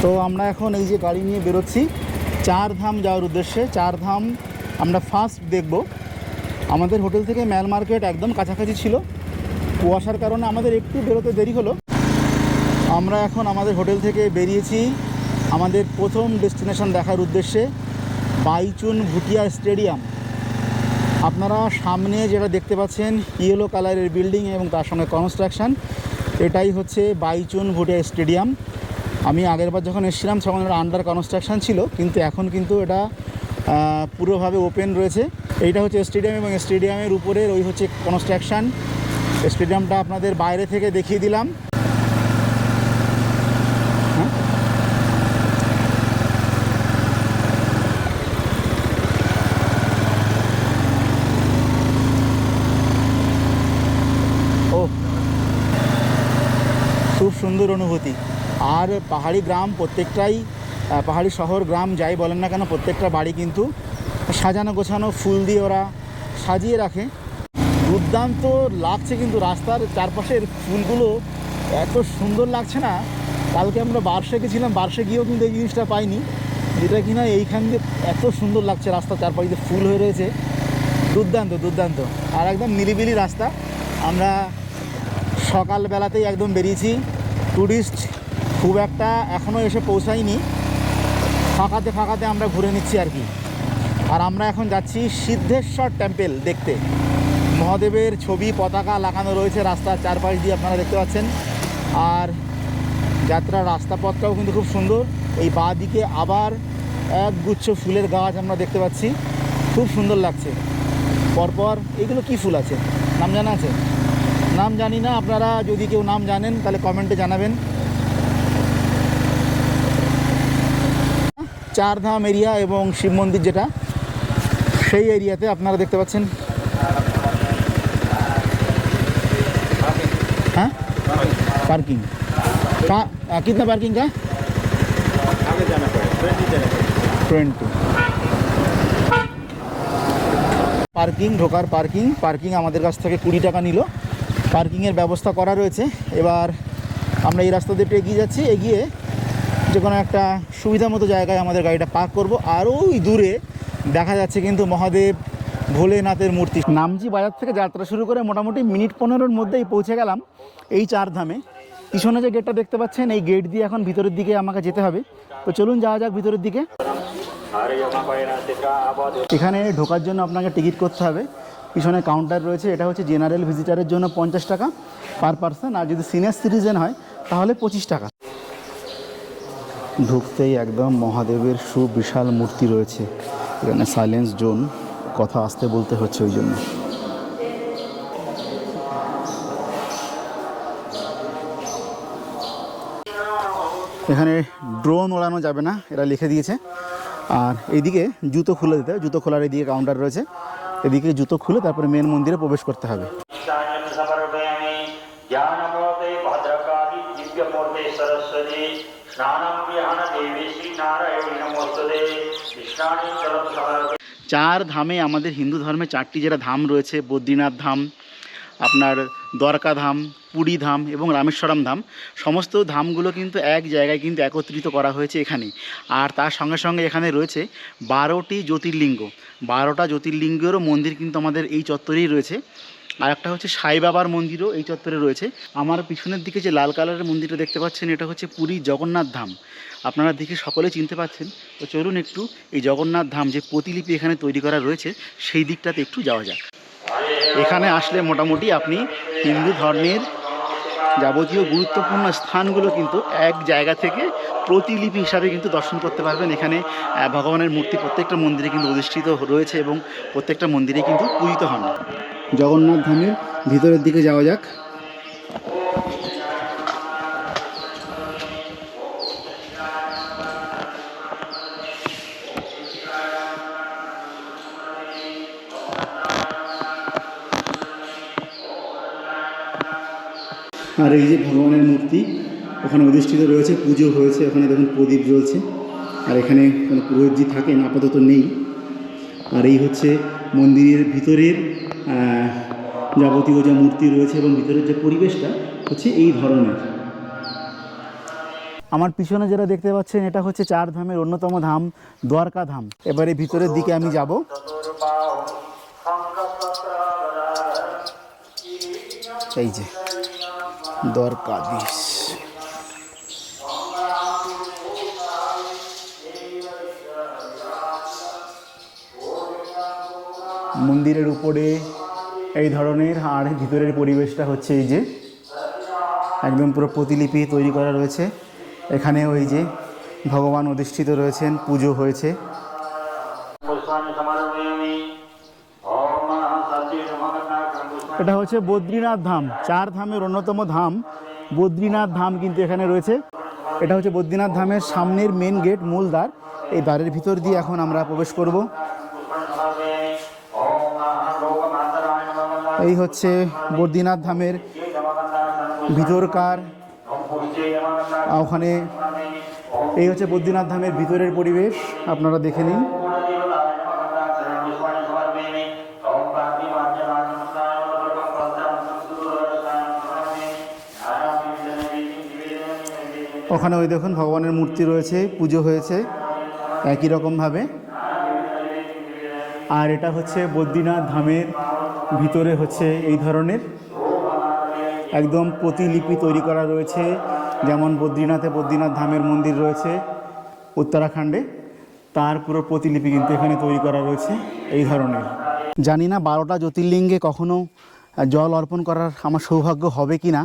তো আমরা এখন এই যে গাড়ি নিয়ে বেরোচ্ছি চার ধাম যাওয়ার উদ্দেশ্যে। চার ধাম আমরা ফার্স্ট দেখব। আমাদের হোটেল থেকে ম্যাল মার্কেট একদম কাছাকাছি ছিল, কুয়াশার কারণে আমাদের একটু বেরোতে দেরি হলো। আমরা এখন আমাদের হোটেল থেকে বেরিয়েছি আমাদের প্রথম ডেস্টিনেশন দেখার উদ্দেশ্যে, বাইচুন ভুটিয়া স্টেডিয়াম। আপনারা সামনে যেটা দেখতে পাচ্ছেন ইয়েলো কালারের বিল্ডিং এবং তার সঙ্গে কনস্ট্রাকশান, এটাই হচ্ছে বাইচুন ভুটিয়া স্টেডিয়াম। আমি আগেরবার যখন এসেছিলাম তখন এটা আন্ডার কনস্ট্রাকশান ছিল, কিন্তু এখন কিন্তু এটা পুরোভাবে ওপেন রয়েছে। এইটা হচ্ছে স্টেডিয়াম এবং স্টেডিয়ামের উপরের ওই হচ্ছে কনস্ট্রাকশান। স্টেডিয়ামটা আপনাদের বাইরে থেকে দেখিয়ে দিলাম। ও, খুব সুন্দর অনুভূতি। আর পাহাড়ি গ্রাম প্রত্যেকটাই, পাহাড়ি শহর গ্রাম যাই বলেন না কেন, প্রত্যেকটা বাড়ি কিন্তু সাজানো গোছানো ফুল দিয়ে ওরা সাজিয়ে রাখে। দুর্দান্ত লাগছে কিন্তু রাস্তার চারপাশের ফুলগুলো এত সুন্দর লাগছে না। কালকে আমরা বার্ষে গেছিলাম, বার্ষে গিয়েও কিন্তু এই জিনিসটা পাইনি, যেটা কিনা এইখান দিয়ে এত সুন্দর লাগছে। রাস্তার চারপাশে যে ফুল হয়ে রয়েছে, দুর্দান্ত দুর্দান্ত। আর একদম নিরিবিলি রাস্তা। আমরা সকালবেলাতেই একদম বেরিয়েছি, ট্যুরিস্ট খুব একটা এখনও এসে পৌঁছায়নি, ফাঁকাতে ফাঁকাতে আমরা ঘুরে নিচ্ছি আর কি। আর আমরা এখন যাচ্ছি সিদ্ধেশ্বর টেম্পল দেখতে। মহাদেবের ছবি পতাকা লাগানো রয়েছে রাস্তার চারপাশ দিয়ে, আপনারা দেখতে পাচ্ছেন। আর যাত্রার রাস্তাপথটাও কিন্তু খুব সুন্দর। এই বাঁ দিকে আবার একগুচ্ছ ফুলের গাছ আমরা দেখতে পাচ্ছি, খুব সুন্দর লাগছে। পরপর এইগুলো কি ফুল আছে, নাম জানা আছে? নাম জানি না, আপনারা যদি কেউ নাম জানেন তাহলে কমেন্টে জানাবেন। চারধাম এরিয়া এবং শিব মন্দির যেটা, সেই এরিয়াতে আপনারা দেখতে পাচ্ছেন। हाँ पार्किंग कहाँ, कितना पार्किंग का? आगे जाना पड़ेगा 20 পার্কিং, ঢোকার পার্কিং আমাদের কাছ থেকে 20 টাকা নিল। পার্কিংয়ের ব্যবস্থা করা রয়েছে। এবার আমরা এই রাস্তা দিয়ে এগিয়ে যাচ্ছি, এগিয়ে যে কোনো একটা সুবিধা মতো জায়গায় আমাদের গাড়িটা পার্ক করব। আর ওই দূরে দেখা যাচ্ছে কিন্তু মহাদেব ভোলেনাথের মূর্তি। নামজি বাজার থেকে যাত্রা শুরু করে মোটামুটি মিনিট 15-এর মধ্যেই পৌঁছে গেলাম এই চার ধামে। পিছনে যে গেটটা দেখতে পাচ্ছেন, এই গেট দিয়ে এখন ভিতরের দিকে আমাকে যেতে হবে। তো চলুন যাওয়া যাক ভিতরের দিকে। এখানে ঢোকার জন্য আপনাকে টিকিট করতে হবে। পিছনে কাউন্টার রয়েছে। এটা হচ্ছে জেনারেল ভিজিটারের জন্য 50 টাকা পার পারসন, আর যদি সিনিয়র সিটিজেন হয় তাহলে 25 টাকা। ঢুকতেই একদম মহাদেবের সুবিশাল মূর্তি রয়েছে। এখানে সাইলেন্স জোন, কথা আসতে বলতে হচ্ছে ওই জন্য। এখানে ড্রোন ওড়ানো যাবে না, এরা লিখে দিয়েছে। আর এইদিকে জুতো খুলে দিতে হবে, জুতো খোলার এদিকে কাউন্টার রয়েছে। এদিকে জুতো খুলে তারপরে মেন মন্দিরে প্রবেশ করতে হবে। চার ধামে আমাদের হিন্দু ধর্মে 4টি যেটা ধাম রয়েছে, বদ্রীনাথ ধাম, আপনার দ্বারকা ধাম, পুরী ধাম এবং রামেশ্বরম ধাম, সমস্ত ধামগুলো কিন্তু এক জায়গায় কিন্তু একত্রিত করা হয়েছে এখানে। আর তার সঙ্গে সঙ্গে এখানে রয়েছে 12টি জ্যোতির্লিঙ্গ। 12টা জ্যোতির্লিঙ্গেরও মন্দির কিন্তু আমাদের এই চত্বরেই রয়েছে। আর একটা হচ্ছে সাই বাবার মন্দিরও এই চত্বরে রয়েছে। আমার পিছনের দিকে যে লাল কালারের মন্দিরটা দেখতে পাচ্ছেন, এটা হচ্ছে পুরী জগন্নাথ ধাম। আপনারা দেখে সকলে চিনতে পাচ্ছেন। তো চলুন একটু এই জগন্নাথ ধাম যে প্রতিলিপি এখানে তৈরি করা রয়েছে সেই দিকটাতে একটু যাওয়া যাক। এখানে আসলে মোটামুটি আপনি হিন্দু ধর্মের যাবতীয় গুরুত্বপূর্ণ স্থানগুলো কিন্তু এক জায়গা থেকে প্রতিলিপি হিসাবে কিন্তু দর্শন করতে পারবেন। এখানে ভগবানের মূর্তি প্রত্যেকটা মন্দিরে কিন্তু অধিষ্ঠিত রয়েছে এবং প্রত্যেকটা মন্দিরে কিন্তু পূজিত হন। জগন্নাথ ধামের ভিতরের দিকে যাওয়া যাক। আর এই যে ভগবানের মূর্তি ওখানে অধিষ্ঠিত রয়েছে, পুজো হয়েছে, ওখানে দেখুন প্রদীপ জ্বলছে। আর এখানে কোনো পুরোহিতজি থাকেন, আপাতত নেই। আর এই হচ্ছে মন্দিরের ভিতরের যাবতীয় যে মূর্তি রয়েছে এবং ভিতরের যে পরিবেশটা হচ্ছে এই ধরনের। আমার পিছনে যেটা দেখতে পাচ্ছেন এটা হচ্ছে 4 ধামের অন্যতম ধাম দ্বারকা ধাম। এবারে ভিতরের দিকে আমি যাব। এই যে দ্বারকাধীশ, মন্দিরের উপরে এই ধরনের, আর ভিতরের পরিবেশটা হচ্ছে এই যে একদম পুরো প্রতিলিপি তৈরি করা রয়েছে। এখানে ওই যে ভগবান অধিষ্ঠিত রয়েছেন, পুজো হয়েছে। এটা হচ্ছে বদ্রীনাথ ধাম, 4 ধামের অন্যতম ধাম বদ্রীনাথ ধাম কিন্তু এখানে রয়েছে। এটা হচ্ছে বদ্রীনাথ ধামের সামনের মেন গেট, মূল দ্বার। এই দ্বারের ভিতর দিয়ে এখন আমরা প্রবেশ করব। এই হচ্ছে বদ্রীনাথ ধামের ভিতরকার, ওখানে এই হচ্ছে বদ্রীনাথ ধামের ভিতরের পরিবেশ, আপনারা দেখে নিন। ওখানে ওই দেখুন ভগবানের মূর্তি রয়েছে, পুজো হয়েছে একই রকমভাবে। আর এটা হচ্ছে বদ্রীনাথ ধামের ভিতরে হচ্ছে এই ধরনের একদম প্রতিলিপি তৈরি করা রয়েছে। যেমন বদ্রীনাথে বদ্রীনাথ ধামের মন্দির রয়েছে উত্তরাখণ্ডে, তার পুরো প্রতিলিপি কিন্তু এখানে তৈরি করা রয়েছে এই ধরনের। জানি না 12টা জ্যোতির্লিঙ্গে কখনো জল অর্পণ করার আমার সৌভাগ্য হবে কি না,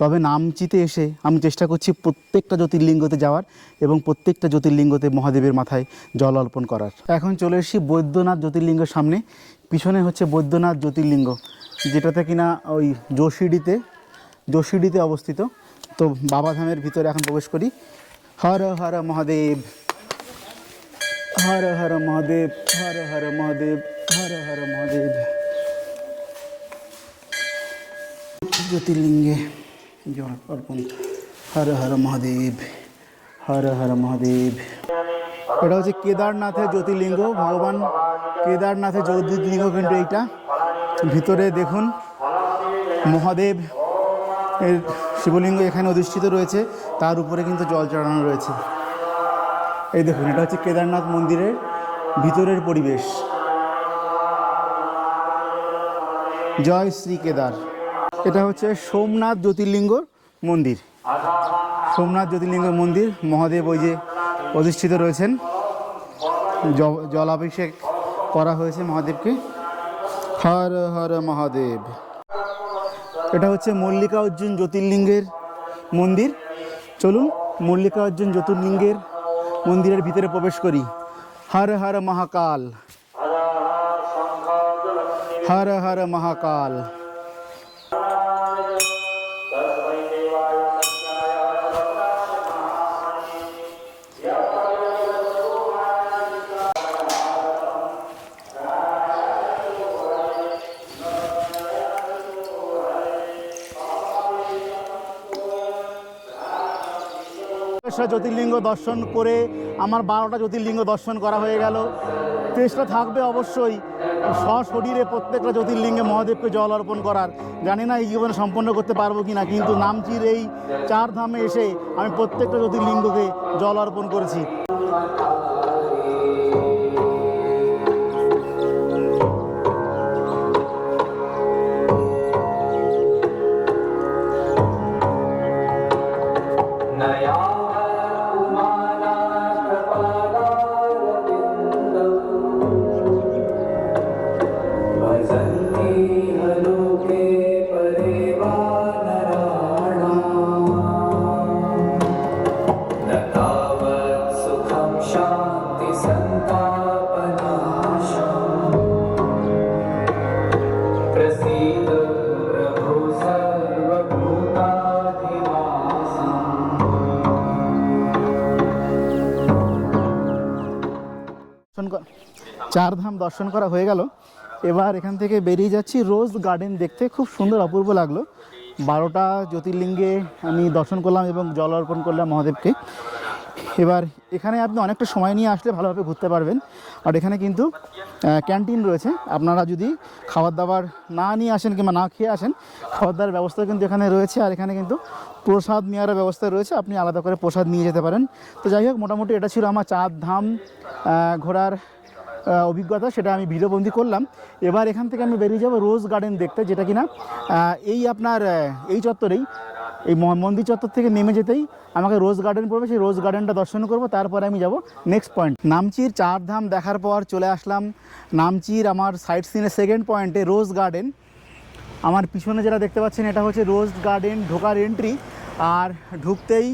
তবে নামচিতে এসে আমি চেষ্টা করছি প্রত্যেকটা জ্যোতির্লিঙ্গতে যাওয়ার এবং প্রত্যেকটা জ্যোতির্লিঙ্গতে মহাদেবের মাথায় জল অর্পণ করার। এখন চলে এসেছি বৈদ্যনাথ জ্যোতির্লিঙ্গের সামনে। পিছনে হচ্ছে বৈদ্যনাথ জ্যোতির্লিঙ্গ, যেটাতে কিনা ওই যোশীডিতে অবস্থিত। তো বাবাধামের ভিতরে এখন প্রবেশ করি। হর হর মহাদেব, হর হর মহাদেব, হর হর মহাদেব, হর হর মহাদেব। জ্যোতির্লিঙ্গে জল অর্পণ। হর হর মহাদেব, হর হর মহাদেব। এটা হচ্ছে কেদারনাথের জ্যোতির্লিঙ্গ, ভগবান কেদারনাথের জ্যোতির্লিঙ্গ কিন্তু এইটা। ভিতরে দেখুন মহাদেব এর শিবলিঙ্গ এখানে অধিষ্ঠিত রয়েছে, তার উপরে কিন্তু জল চড়ানো রয়েছে। এই দেখুন, এটা হচ্ছে কেদারনাথ মন্দিরের ভিতরের পরিবেশ। জয় শ্রী কেদার। এটা হচ্ছে সোমনাথ জ্যোতির্লিঙ্গ মন্দির, সোমনাথ জ্যোতির্লিঙ্গ মন্দির। মহাদেব ওই যে অধিষ্ঠিত রয়েছেন, জলাভিষেক করা হয়েছে মহাদেবকে। হর হর মহাদেব। এটা হচ্ছে মল্লিকার্জুন জ্যোতির্লিঙ্গের মন্দির। চলুন মল্লিকার্জুন জ্যোতির্লিঙ্গের মন্দিরের ভিতরে প্রবেশ করি। হর হর মহাকাল, হর হর মহাকাল। জ্যোতির্লিঙ্গ দর্শন করে আমার 12টা জ্যোতির্লিঙ্গ দর্শন করা হয়ে গেল। চেষ্টা থাকবে অবশ্যই সশরীরে প্রত্যেকটা জ্যোতির্লিঙ্গে মহাদেবকে জল অর্পণ করার। জানি না এই জীবনে সম্পন্ন করতে পারবো কি না, কিন্তু নামচির এই 4 ধামে এসে আমি প্রত্যেকটা জ্যোতির্লিঙ্গকে জল অর্পণ করেছি। চার ধাম দর্শন করা হয়ে গেল। এবার এখান থেকে বেরিয়ে যাচ্ছি রোজ গার্ডেন দেখতে। খুব সুন্দর অপূর্ব লাগলো। 12টা জ্যোতির্লিঙ্গে আমি দর্শন করলাম এবং জল অর্পণ করলাম মহাদেবকে। এবার এখানে আপনি অনেকটা সময় নিয়ে আসলে ভালোভাবে ঘুরতে পারবেন। আর এখানে কিন্তু ক্যান্টিন রয়েছে, আপনারা যদি খাবার দাবার না নিয়ে আসেন কিংবা না খেয়ে আসেন, খাবার দাবার ব্যবস্থা কিন্তু এখানে রয়েছে। আর এখানে কিন্তু প্রসাদ নেওয়ার ব্যবস্থা রয়েছে, আপনি আলাদা করে প্রসাদ নিয়ে যেতে পারেন। তো যাই হোক, মোটামুটি এটা ছিল আমার চারধাম ঘোরার অভিজ্ঞতা, সেটা আমি ভিডিওবন্দি করলাম। এবার এখান থেকে আমি বেরিয়ে যাব রোজ গার্ডেন দেখতে, যেটা কিনা এই আপনার এই চত্বরেই, এই মন্দির চত্বর থেকে নেমে যেতেই আমাকে রোজ গার্ডেন পড়বে, সেই রোজ গার্ডেনটা দর্শন করব। তারপরে আমি যাব নেক্সট পয়েন্ট। নামচির চারধাম দেখার পর চলে আসলাম নামচির আমার সাইট সিনের সেকেন্ড পয়েন্টে, রোজ গার্ডেন। আমার পিছনে যেটা দেখতে পাচ্ছেন এটা হচ্ছে রোজ গার্ডেন ঢোকার এন্ট্রি। আর ঢুকতেই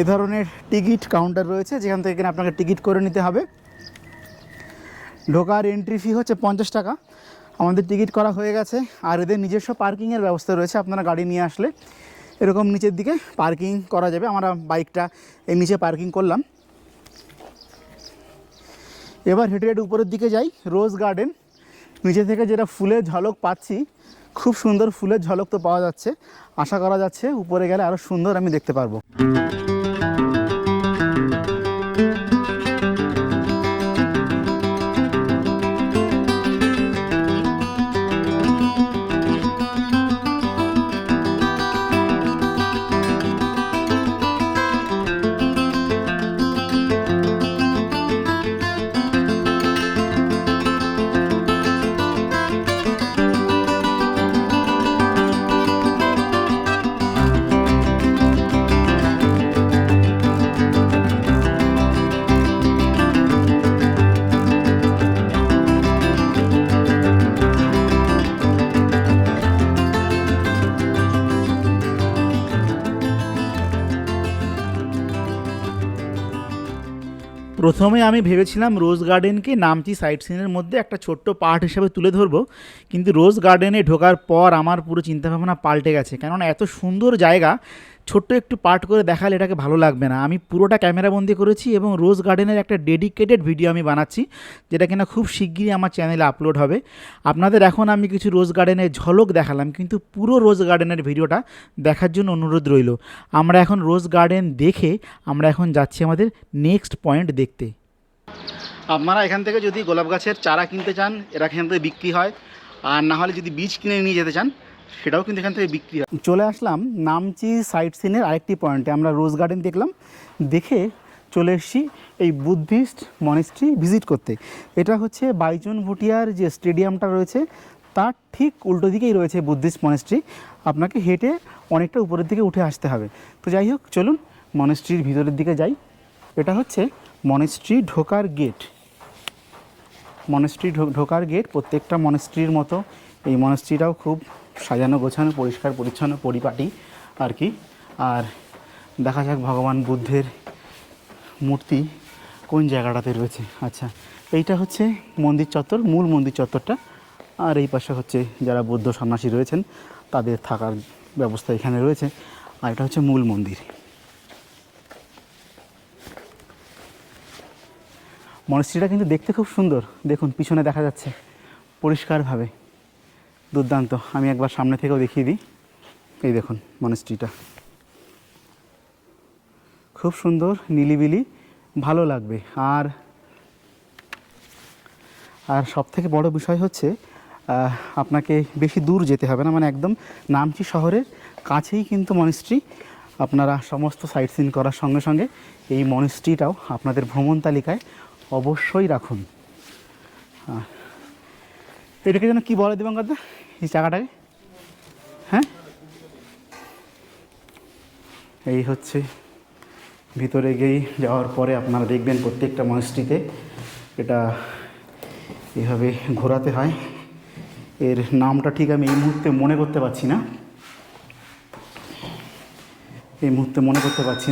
এ ধরনের টিকিট কাউন্টার রয়েছে, যেখান থেকে কিনা আপনাকে টিকিট করে নিতে হবে। ঢোকার এন্ট্রি ফি হচ্ছে 50 টাকা। আমাদের টিকিট করা হয়ে গেছে। আর এদের নিজস্ব পার্কিংয়ের ব্যবস্থা রয়েছে, আপনারা গাড়ি নিয়ে আসলে এরকম নিচের দিকে পার্কিং করা যাবে। আমরা বাইকটা এই নিচে পার্কিং করলাম। এবার হেঁটে হেঁটে উপরের দিকে যাই। রোজ গার্ডেন নিচে থেকে যেটা ফুলের ঝলক পাচ্ছি, খুব সুন্দর ফুলের ঝলক তো পাওয়া যাচ্ছে। আশা করা যাচ্ছে উপরে গেলে আরও সুন্দর আমি দেখতে পারবো। প্রথমে আমি ভেবেছিলাম রোজ গার্ডেনকে নামচি সাইট সিনের মধ্যে একটা ছোট্ট পার্ট হিসেবে তুলে ধরবো, কিন্তু রোজ গার্ডেনে ঢোকার পর আমার পুরো চিন্তাভাবনা পাল্টে গেছে। কেননা এত সুন্দর জায়গা ছোট্ট একটু পার্ট করে দেখালে এটাকে ভালো লাগবে না। আমি পুরোটা ক্যামেরাবন্দি করেছি এবং রোজ গার্ডেনের একটা ডেডিকেটেড ভিডিও আমি বানাচ্ছি, যেটা কিনা খুব শিগগিরই আমার চ্যানেলে আপলোড হবে। আপনাদের এখন আমি কিছু রোজ গার্ডেনের ঝলক দেখালাম, কিন্তু পুরো রোজ গার্ডেনের ভিডিওটা দেখার জন্য অনুরোধ রইল। আমরা এখন রোজ গার্ডেন দেখে আমরা এখন যাচ্ছি আমাদের নেক্সট পয়েন্ট দেখতে। আপনারা এখান থেকে যদি গোলাপ গাছের চারা কিনতে চান, এরা এখান থেকে বিক্রি হয়। আর না হলে যদি বীজ কিনে নিয়ে যেতে চান, সেটাও কিন্তু এখান থেকে বিক্রি হয়। চলে আসলাম নামচি সাইট সিনের আরেকটি পয়েন্টে। আমরা রোজ গার্ডেন দেখলাম, দেখে চলে এসেছি এই বুদ্ধিস্ট মনেস্ট্রি ভিজিট করতে। এটা হচ্ছে বাইচুন ভুটিয়ার যে স্টেডিয়ামটা রয়েছে তার ঠিক উল্টো দিকেই রয়েছে বুদ্ধিস্ট মনেস্ট্রি। আপনাকে হেঁটে অনেকটা উপরের দিকে উঠে আসতে হবে। তো যাই হোক, চলুন মনেস্ট্রির ভিতরের দিকে যাই। এটা হচ্ছে মনেস্ট্রি ঢোকার গেট। মনেস্ট্রি ঢোকার গেট প্রত্যেকটা মনেস্ট্রির মতো এই মনেস্ট্রিটাও খুব সাজানো গোছানো, পরিষ্কার পরিচ্ছন্ন, পরিপাটি আর কি। আর দেখা যাক ভগবান বুদ্ধের মূর্তি কোন জায়গাটাতে রয়েছে। আচ্ছা, এইটা হচ্ছে মন্দির চত্বর, মূল মন্দির চত্বরটা। আর এই পাশে হচ্ছে যারা বৌদ্ধ সন্ন্যাসী রয়েছেন তাদের থাকার ব্যবস্থা এখানে রয়েছে। আর এটা হচ্ছে মূল মন্দির। মনেস্ট্রিটা কিন্তু দেখতে খুব সুন্দর, দেখুন পিছনে দেখা যাচ্ছে পরিষ্কারভাবে, দুর্দান্ত। আমি একবার সামনে থেকেও দেখিয়ে দিই। এই দেখুন মনেস্ট্রিটা খুব সুন্দর, নিলিবিলি, ভালো লাগবে। আর সব থেকে বড় বিষয় হচ্ছে আপনাকে বেশি দূর যেতে হবে না, মানে একদম নামচি শহরের কাছেই কিন্তু মনেস্ট্রি। আপনারা সমস্ত সাইট সিন করার সঙ্গে সঙ্গে এই মনেস্ট্রিটাও আপনাদের ভ্রমণ তালিকায় অবশ্যই রাখুন। এটাকে যেন কী বলে দিবাঙ্করদা, এই জায়গাটাকে? হ্যাঁ, এই হচ্ছে ভিতরে গিয়ে যাওয়ার পরে আপনারা দেখবেন প্রত্যেকটা মনেস্ট্রিতে এটা এভাবে ঘোরাতে হয়। এর নামটা ঠিক আমি এই মুহূর্তে মনে করতে পারছি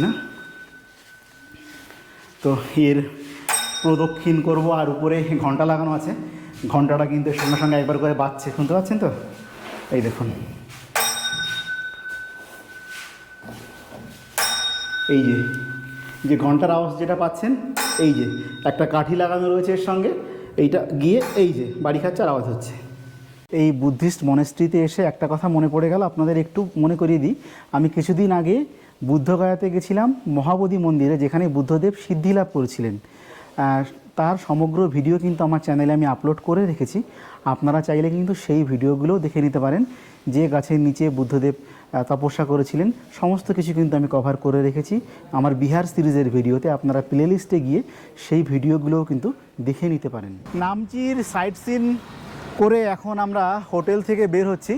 না, তো এর প্রদক্ষিণ করব। আর উপরে ঘন্টা লাগানো আছে, ঘন্টাটা কিন্তু সঙ্গে সঙ্গে একবার করে বাজছে, শুনতে পাচ্ছেন তো? এই দেখুন, এই যে ঘন্টার আওয়াজ যেটা পাচ্ছেন, এই যে একটা কাঠি লাগানো রয়েছে এর সঙ্গে, এইটা গিয়ে এই যে বাড়ি খাচ্চার আওয়াজ হচ্ছে। এই বুদ্ধিস্ট মনেস্ট্রিতে এসে একটা কথা মনে পড়ে গেল, আপনাদের একটু মনে করিয়ে দিই। আমি কিছুদিন আগে বুদ্ধগয়াতে গেছিলাম মহাবোধি মন্দিরে, যেখানে বুদ্ধদেব সিদ্ধি লাভ করেছিলেন। তার সমগ্র ভিডিও কিন্তু আমার চ্যানেলে আমি আপলোড করে রেখেছি। আপনারা চাইলে কিন্তু সেই ভিডিওগুলোও দেখে নিতে পারেন। যে গাছের নিচে বুদ্ধদেব তপস্যা করেছিলেন সমস্ত কিছু কিন্তু আমি কভার করে রেখেছি আমার বিহার সিরিজের ভিডিওতে। আপনারা প্লে লিস্টে গিয়ে সেই ভিডিওগুলোও কিন্তু দেখে নিতে পারেন। নামচির সাইট সিন করে এখন আমরা হোটেল থেকে বের হচ্ছি।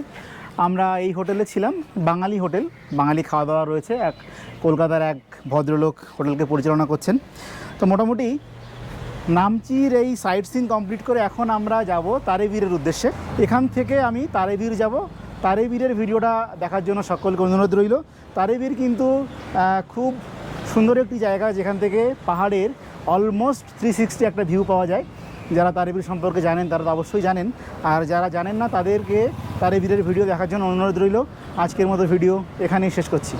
আমরা এই হোটেলে ছিলাম, বাঙালি হোটেল, বাঙালি খাওয়া দাওয়া রয়েছে। কলকাতার এক ভদ্রলোক হোটেলকে পরিচালনা করছেন। তো মোটামুটি নামচির এই সাইট সিন কমপ্লিট করে এখন আমরা যাব তারেবীরের উদ্দেশ্যে। এখান থেকে আমি তারেবীর যাব। তারেবীরের ভিডিওটা দেখার জন্য সকলকে অনুরোধ রইল। তারেবীর কিন্তু খুব সুন্দর একটি জায়গা, যেখান থেকে পাহাড়ের অলমোস্ট 360 একটা ভিউ পাওয়া যায়। যারা তারেবীর সম্পর্কে জানেন তারা তো অবশ্যই জানেন, আর যারা জানেন না তাদেরকে তারেবীরের ভিডিও দেখার জন্য অনুরোধ রইল। আজকের মতো ভিডিও এখানেই শেষ করছি।